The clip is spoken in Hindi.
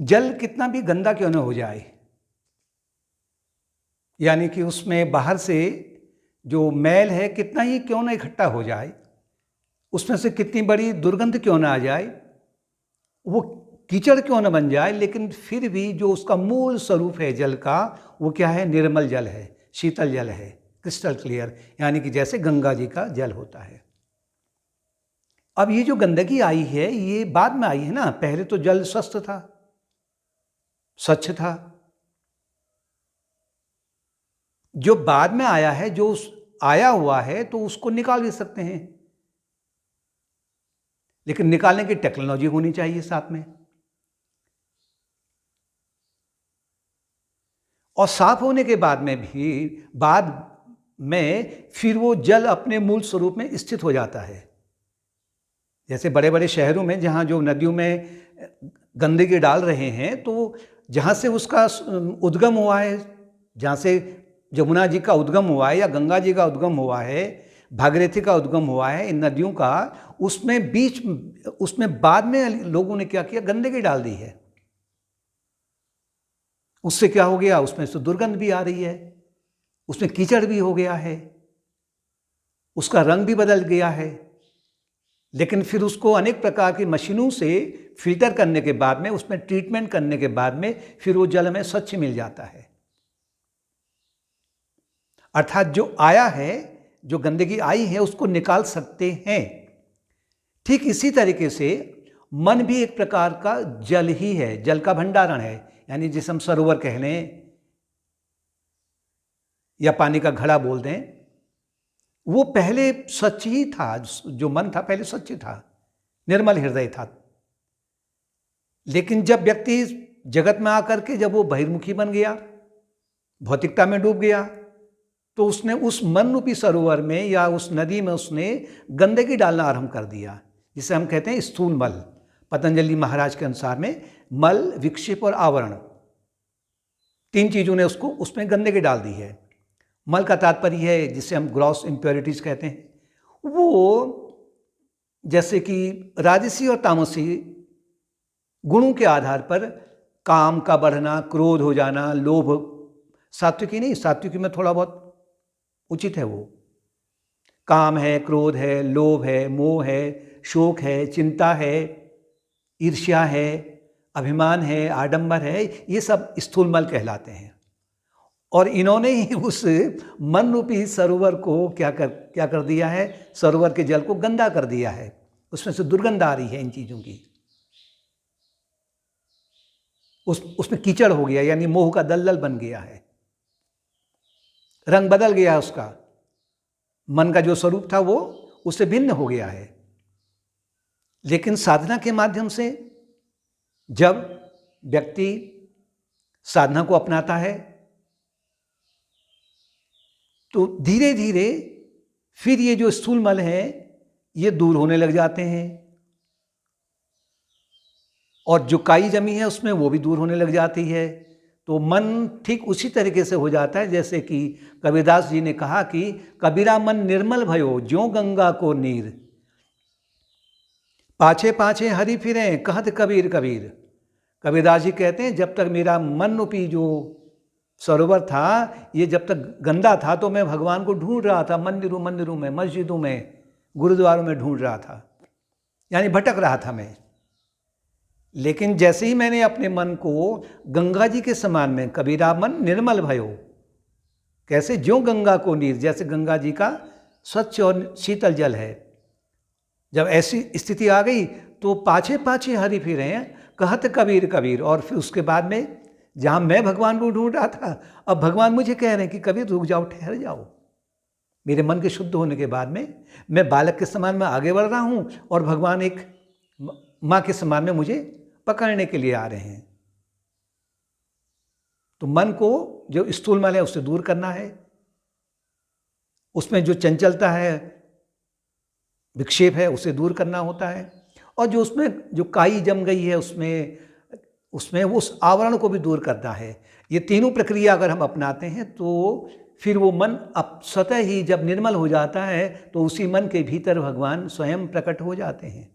जल कितना भी गंदा क्यों न हो जाए, यानी कि उसमें बाहर से जो मैल है कितना ही क्यों न इकट्ठा हो जाए, उसमें से कितनी बड़ी दुर्गंध क्यों न आ जाए, वो कीचड़ क्यों न बन जाए, लेकिन फिर भी जो उसका मूल स्वरूप है जल का, वो क्या है? निर्मल जल है, शीतल जल है, क्रिस्टल क्लियर, यानी कि जैसे गंगा जी का जल होता है। अब ये जो गंदगी आई है ये बाद में आई है ना, पहले तो जल स्वस्थ था, स्वच्छ था। जो बाद में आया है, जो आया हुआ है, तो उसको निकाल भी सकते हैं, लेकिन निकालने की टेक्नोलॉजी होनी चाहिए साथ में, और साफ होने के बाद में भी बाद में फिर वो जल अपने मूल स्वरूप में स्थित हो जाता है। जैसे बड़े बड़े शहरों में जहाँ जो नदियों में गंदगी डाल रहे हैं, तो जहाँ से उसका उद्गम हुआ है, जहाँ से यमुना जी का उद्गम हुआ है या गंगा जी का उद्गम हुआ है, भागीरथी का उद्गम हुआ है, इन नदियों का, उसमें बाद में लोगों ने क्या किया? गंदगी डाल दी है। उससे क्या हो गया? उसमें से दुर्गंध भी आ रही है, उसमें कीचड़ भी हो गया है, उसका रंग भी बदल गया है। लेकिन फिर उसको अनेक प्रकार की मशीनों से फिल्टर करने के बाद में, उसमें ट्रीटमेंट करने के बाद में फिर वो जल हमें स्वच्छ मिल जाता है। अर्थात जो आया है, जो गंदगी आई है, उसको निकाल सकते हैं। ठीक इसी तरीके से मन भी एक प्रकार का जल ही है, जल का भंडारण है, यानी जिसे हम सरोवर कह लें या पानी का घड़ा बोल दें। वो पहले स्वच्छ ही था, जो मन था पहले स्वच्छ था, निर्मल हृदय था। लेकिन जब व्यक्ति जगत में आकर के जब वो बहिर्मुखी बन गया, भौतिकता में डूब गया, तो उसने उस मन रूपी सरोवर में या उस नदी में उसने गंदगी डालना आरंभ कर दिया, जिसे हम कहते हैं स्थूल मल। पतंजलि महाराज के अनुसार में मल, विक्षेप और आवरण, तीन चीजों ने उसमें गंदगी डाल दी है। मल का तात्पर्य है जिसे हम ग्रॉस इम्प्योरिटीज कहते हैं, वो जैसे कि राजसी और तामसी गुणों के आधार पर काम का बढ़ना, क्रोध हो जाना, लोभ, सात्विकी नहीं, सात्विकी में थोड़ा बहुत उचित है, वो काम है, क्रोध है, लोभ है, मोह है, शोक है, चिंता है, ईर्ष्या है, अभिमान है, आडंबर है, ये सब स्थूल मल कहलाते हैं। और इन्होंने ही उस मन रूपी सरोवर को क्या कर दिया है? सरोवर के जल को गंदा कर दिया है, उसमें से दुर्गंध आ रही है इन चीजों की। उसमें कीचड़ हो गया, यानी मोह का दलदल बन गया है, रंग बदल गया उसका, मन का जो स्वरूप था वो उससे भिन्न हो गया है। लेकिन साधना के माध्यम से जब व्यक्ति साधना को अपनाता है, तो धीरे धीरे फिर ये जो स्थूल मल है ये दूर होने लग जाते हैं, और जो काई जमी है उसमें वो भी दूर होने लग जाती है। तो मन ठीक उसी तरीके से हो जाता है जैसे कि कबीरदास जी ने कहा कि कबीरा मन निर्मल भयो ज्यों गंगा को नीर, पाछे पाछे हरि फिरे कहत कबीर कबीर। कबीरदास जी कहते हैं जब तक मेरा मन रूपी जो सरोवर था ये जब तक गंदा था, तो मैं भगवान को ढूंढ रहा था, मंदिरों में, मस्जिदों में, गुरुद्वारों में ढूंढ रहा था, यानी भटक रहा था मैं। लेकिन जैसे ही मैंने अपने मन को गंगा जी के समान में, कबीरा मन निर्मल भयो, कैसे? ज्यों गंगा को नीर, जैसे गंगा जी का स्वच्छ और शीतल जल है। जब ऐसी स्थिति आ गई तो पाछे पाछे हरि फिरे कहत कबीर कबीर। और फिर उसके बाद में जहाँ मैं भगवान को ढूंढ रहा था, अब भगवान मुझे कह रहे हैं कि कबीर रुक जाओ, ठहर जाओ। मेरे मन के शुद्ध होने के बाद में मैं बालक के समान में आगे बढ़ रहा हूँ, और भगवान एक माँ के समान में मुझे पकड़ने के लिए आ रहे हैं। तो मन को जो स्थूल मल है उससे दूर करना है, उसमें जो चंचलता है, विक्षेप है, उसे दूर करना होता है, और जो उसमें जो काई जम गई है उसमें उस आवरण को भी दूर करना है। ये तीनों प्रक्रिया अगर हम अपनाते हैं तो फिर वो मन अब स्वतः ही जब निर्मल हो जाता है तो उसी मन के भीतर भगवान स्वयं प्रकट हो जाते हैं।